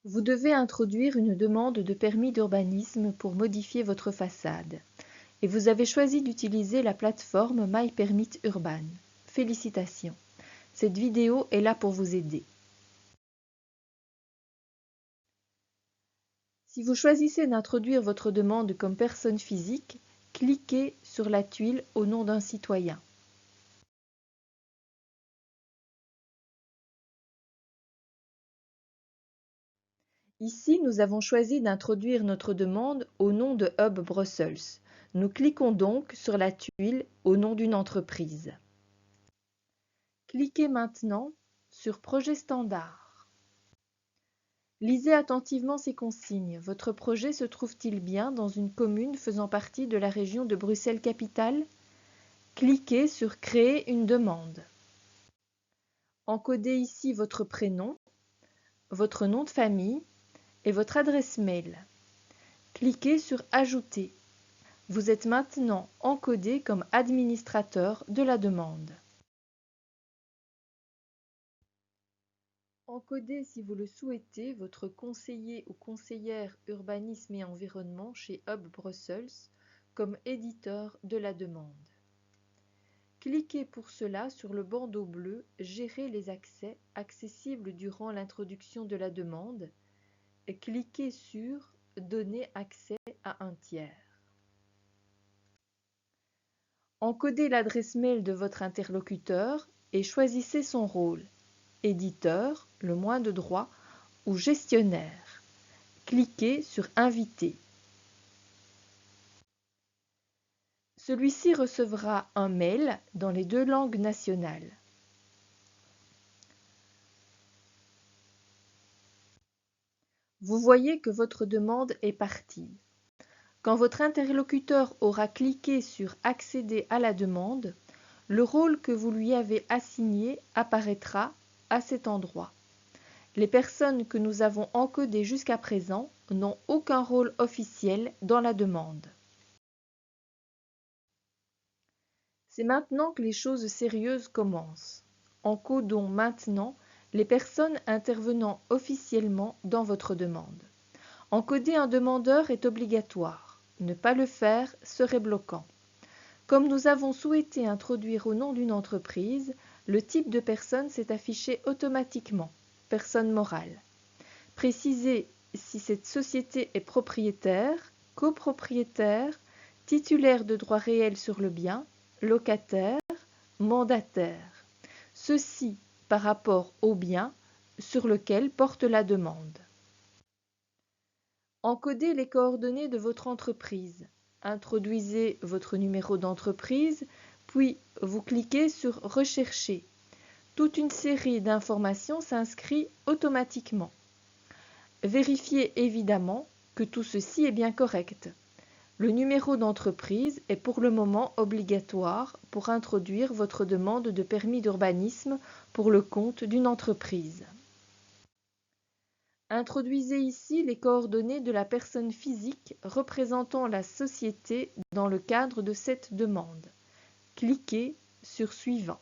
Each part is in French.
Vous devez introduire une demande de permis d'urbanisme pour modifier votre façade et vous avez choisi d'utiliser la plateforme MyPermitUrban. Félicitations! Cette vidéo est là pour vous aider. Si vous choisissez d'introduire votre demande comme personne physique, cliquez sur la tuile au nom d'un citoyen. Ici, nous avons choisi d'introduire notre demande au nom de Hub Brussels. Nous cliquons donc sur la tuile au nom d'une entreprise. Cliquez maintenant sur Projet standard. Lisez attentivement ces consignes. Votre projet se trouve-t-il bien dans une commune faisant partie de la région de Bruxelles-Capitale? Cliquez sur Créer une demande. Encodez ici votre prénom, votre nom de famille et votre adresse mail. Cliquez sur Ajouter. Vous êtes maintenant encodé comme administrateur de la demande. Encodez, si vous le souhaitez, votre conseiller ou conseillère urbanisme et environnement chez Hub Brussels comme éditeur de la demande. Cliquez pour cela sur le bandeau bleu Gérer les accès accessibles durant l'introduction de la demande et cliquez sur Donner accès à un tiers. Encodez l'adresse mail de votre interlocuteur et choisissez son rôle, éditeur, le moins de droits, ou gestionnaire. Cliquez sur Inviter. Celui-ci recevra un mail dans les 2 langues nationales. Vous voyez que votre demande est partie. Quand votre interlocuteur aura cliqué sur Accéder à la demande, le rôle que vous lui avez assigné apparaîtra à cet endroit. Les personnes que nous avons encodées jusqu'à présent n'ont aucun rôle officiel dans la demande. C'est maintenant que les choses sérieuses commencent. Encodons maintenant les personnes intervenant officiellement dans votre demande. Encoder un demandeur est obligatoire. Ne pas le faire serait bloquant. Comme nous avons souhaité introduire au nom d'une entreprise, le type de personne s'est affiché automatiquement, personne morale. Précisez si cette société est propriétaire, copropriétaire, titulaire de droits réels sur le bien, locataire, mandataire. Ceci par rapport au bien sur lequel porte la demande. Encodez les coordonnées de votre entreprise. Introduisez votre numéro d'entreprise, puis vous cliquez sur Rechercher. Toute une série d'informations s'inscrit automatiquement. Vérifiez évidemment que tout ceci est bien correct. Le numéro d'entreprise est pour le moment obligatoire pour introduire votre demande de permis d'urbanisme pour le compte d'une entreprise. Introduisez ici les coordonnées de la personne physique représentant la société dans le cadre de cette demande. Cliquez sur Suivant.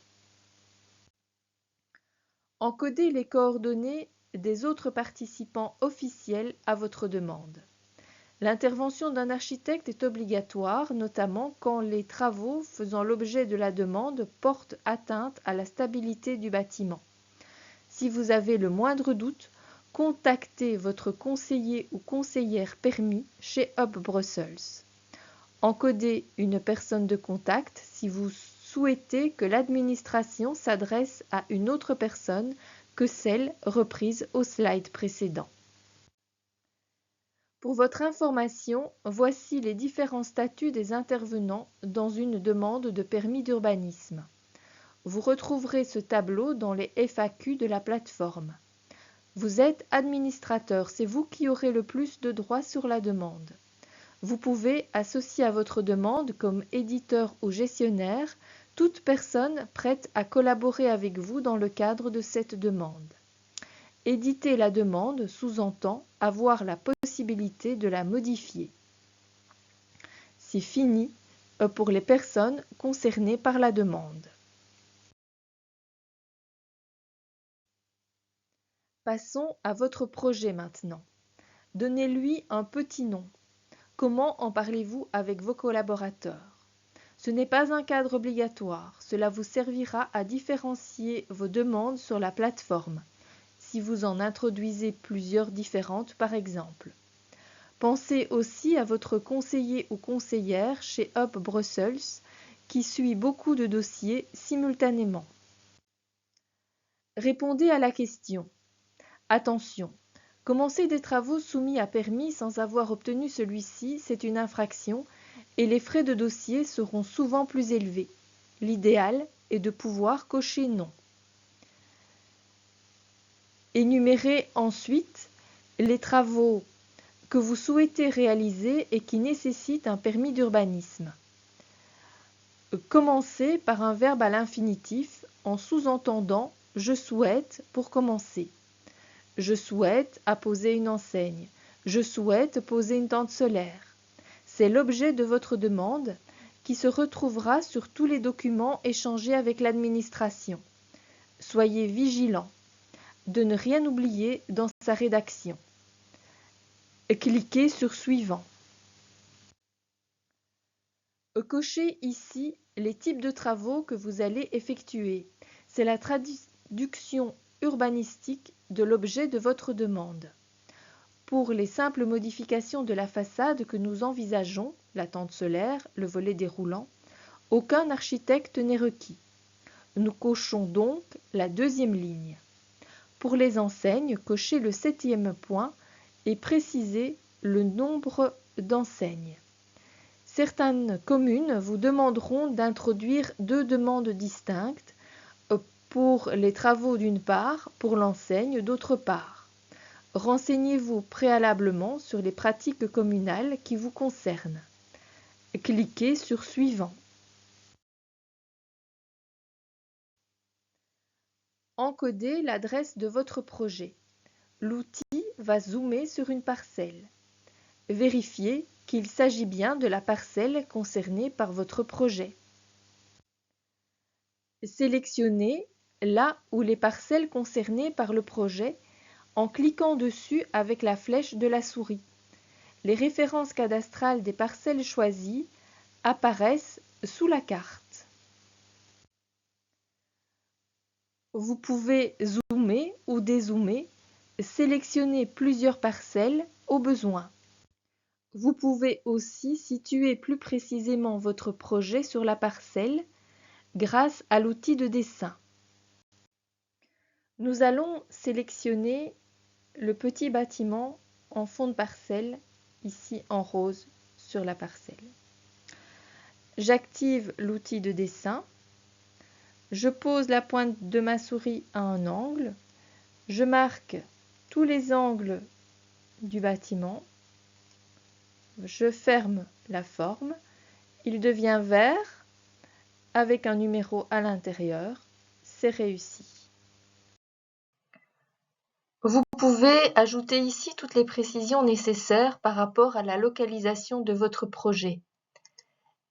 Encodez les coordonnées des autres participants officiels à votre demande. L'intervention d'un architecte est obligatoire, notamment quand les travaux faisant l'objet de la demande portent atteinte à la stabilité du bâtiment. Si vous avez le moindre doute, contactez votre conseiller ou conseillère permis chez Hub Brussels. Encodez une personne de contact si vous souhaitez que l'administration s'adresse à une autre personne que celle reprise au slide précédent. Pour votre information, voici les différents statuts des intervenants dans une demande de permis d'urbanisme. Vous retrouverez ce tableau dans les FAQ de la plateforme. Vous êtes administrateur, c'est vous qui aurez le plus de droits sur la demande. Vous pouvez associer à votre demande comme éditeur ou gestionnaire toute personne prête à collaborer avec vous dans le cadre de cette demande. Éditer la demande sous-entend avoir la possibilité de la modifier. C'est fini pour les personnes concernées par la demande. Passons à votre projet maintenant. Donnez-lui un petit nom. Comment en parlez-vous avec vos collaborateurs? Ce n'est pas un cadre obligatoire, cela vous servira à différencier vos demandes sur la plateforme, si vous en introduisez plusieurs différentes par exemple. Pensez aussi à votre conseiller ou conseillère chez Hub Brussels qui suit beaucoup de dossiers simultanément. Répondez à la question. Attention, commencer des travaux soumis à permis sans avoir obtenu celui-ci, c'est une infraction et les frais de dossier seront souvent plus élevés. L'idéal est de pouvoir cocher non. Énumérez ensuite les travaux que vous souhaitez réaliser et qui nécessitent un permis d'urbanisme. Commencez par un verbe à l'infinitif en sous-entendant « je souhaite » pour commencer. Je souhaite apposer une enseigne. Je souhaite poser une tente solaire. C'est l'objet de votre demande qui se retrouvera sur tous les documents échangés avec l'administration. Soyez vigilant de ne rien oublier dans sa rédaction. Cliquez sur Suivant. Cochez ici les types de travaux que vous allez effectuer. C'est la traduction urbanistique de l'objet de votre demande. Pour les simples modifications de la façade que nous envisageons, la tente solaire, le volet déroulant, aucun architecte n'est requis. Nous cochons donc la deuxième ligne. Pour les enseignes, cochez le 7e point et précisez le nombre d'enseignes. Certaines communes vous demanderont d'introduire 2 demandes distinctes pour les travaux d'une part, pour l'enseigne d'autre part. Renseignez-vous préalablement sur les pratiques communales qui vous concernent. Cliquez sur Suivant. Encodez l'adresse de votre projet. L'outil va zoomer sur une parcelle. Vérifiez qu'il s'agit bien de la parcelle concernée par votre projet. Sélectionnez là où les parcelles concernées par le projet en cliquant dessus avec la flèche de la souris. Les références cadastrales des parcelles choisies apparaissent sous la carte. Vous pouvez zoomer ou dézoomer, sélectionner plusieurs parcelles au besoin. Vous pouvez aussi situer plus précisément votre projet sur la parcelle grâce à l'outil de dessin. Nous allons sélectionner le petit bâtiment en fond de parcelle, ici en rose sur la parcelle. J'active l'outil de dessin. Je pose la pointe de ma souris à un angle. Je marque tous les angles du bâtiment. Je ferme la forme. Il devient vert avec un numéro à l'intérieur. C'est réussi. Vous pouvez ajouter ici toutes les précisions nécessaires par rapport à la localisation de votre projet.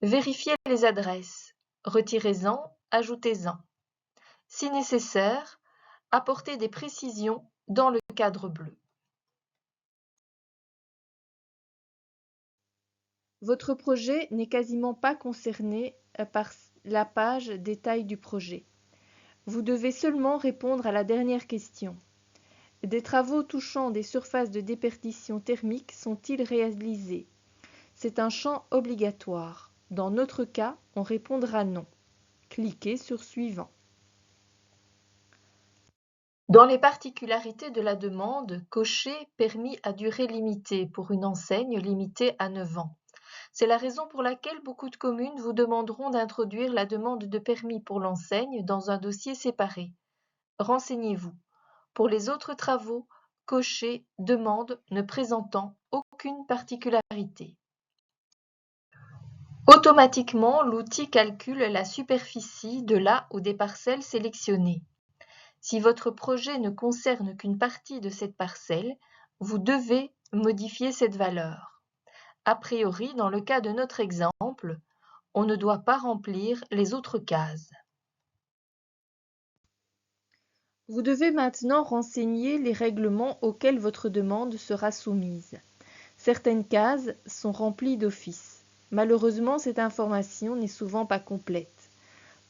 Vérifiez les adresses. Retirez-en, ajoutez-en. Si nécessaire, apportez des précisions dans le cadre bleu. Votre projet n'est quasiment pas concerné par la page détail du projet. Vous devez seulement répondre à la dernière question. Des travaux touchant des surfaces de déperdition thermique sont-ils réalisés? C'est un champ obligatoire. Dans notre cas, on répondra non. Cliquez sur Suivant. Dans les particularités de la demande, cochez permis à durée limitée pour une enseigne limitée à 9 ans. C'est la raison pour laquelle beaucoup de communes vous demanderont d'introduire la demande de permis pour l'enseigne dans un dossier séparé. Renseignez-vous. Pour les autres travaux, cochez demande ne présentant aucune particularité. Automatiquement, l'outil calcule la superficie de là ou des parcelles sélectionnées. Si votre projet ne concerne qu'une partie de cette parcelle, vous devez modifier cette valeur. A priori, dans le cas de notre exemple, on ne doit pas remplir les autres cases. Vous devez maintenant renseigner les règlements auxquels votre demande sera soumise. Certaines cases sont remplies d'office. Malheureusement, cette information n'est souvent pas complète.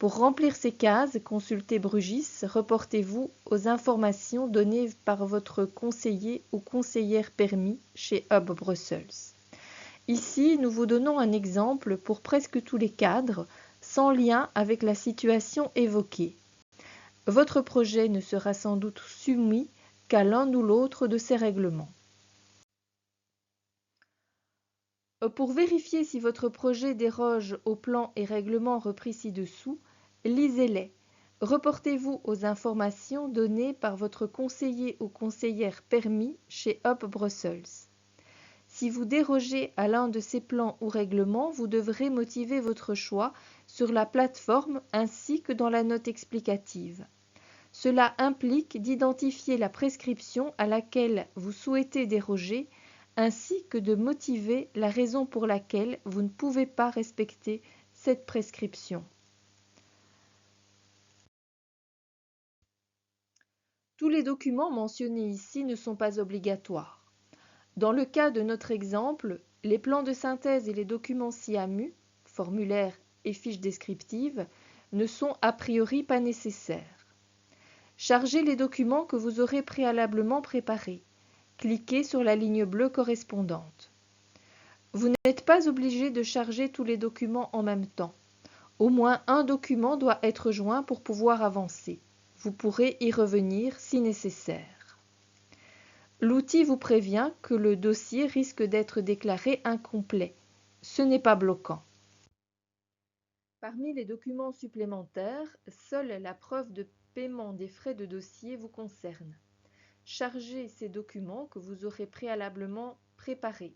Pour remplir ces cases, consultez Brugis, reportez-vous aux informations données par votre conseiller ou conseillère permis chez Hub Brussels. Ici, nous vous donnons un exemple pour presque tous les cadres, sans lien avec la situation évoquée. Votre projet ne sera sans doute soumis qu'à l'un ou l'autre de ces règlements. Pour vérifier si votre projet déroge aux plans et règlements repris ci-dessous, lisez-les. Reportez-vous aux informations données par votre conseiller ou conseillère permis chez Hub Brussels. Si vous dérogez à l'un de ces plans ou règlements, vous devrez motiver votre choix sur la plateforme ainsi que dans la note explicative. Cela implique d'identifier la prescription à laquelle vous souhaitez déroger ainsi que de motiver la raison pour laquelle vous ne pouvez pas respecter cette prescription. Tous les documents mentionnés ici ne sont pas obligatoires. Dans le cas de notre exemple, les plans de synthèse et les documents SIAMU, formulaires et fiches descriptives, ne sont a priori pas nécessaires. Chargez les documents que vous aurez préalablement préparés. Cliquez sur la ligne bleue correspondante. Vous n'êtes pas obligé de charger tous les documents en même temps. Au moins un document doit être joint pour pouvoir avancer. Vous pourrez y revenir si nécessaire. L'outil vous prévient que le dossier risque d'être déclaré incomplet. Ce n'est pas bloquant. Parmi les documents supplémentaires, seule la preuve de paiement des frais de dossier vous concerne. Chargez ces documents que vous aurez préalablement préparés.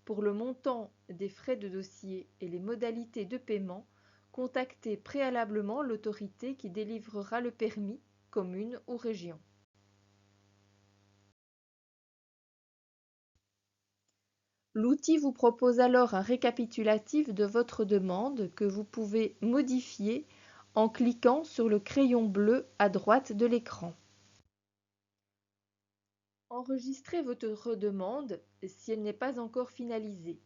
Pour le montant des frais de dossier et les modalités de paiement, contactez préalablement l'autorité qui délivrera le permis, commune ou région. L'outil vous propose alors un récapitulatif de votre demande que vous pouvez modifier en cliquant sur le crayon bleu à droite de l'écran. Enregistrez votre demande si elle n'est pas encore finalisée,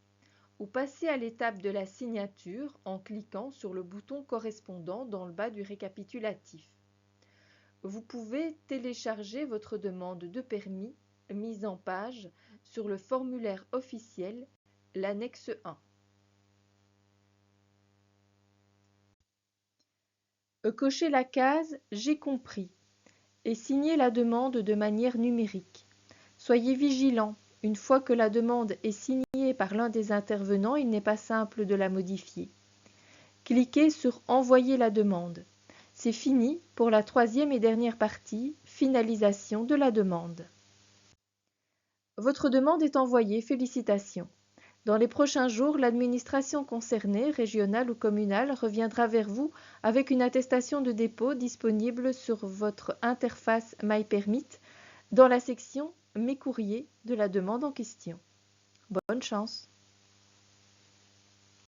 ou passez à l'étape de la signature en cliquant sur le bouton correspondant dans le bas du récapitulatif. Vous pouvez télécharger votre demande de permis mise en page sur le formulaire officiel, l'annexe 1. Cochez la case « J'ai compris » et signez la demande de manière numérique. Soyez vigilant, une fois que la demande est signée par l'un des intervenants, il n'est pas simple de la modifier. Cliquez sur « Envoyer la demande ». C'est fini pour la troisième et dernière partie, finalisation de la demande. Votre demande est envoyée, félicitations. Dans les prochains jours, l'administration concernée, régionale ou communale, reviendra vers vous avec une attestation de dépôt disponible sur votre interface MyPermit dans la section « Mes courriers » de la demande en question. Bonne chance!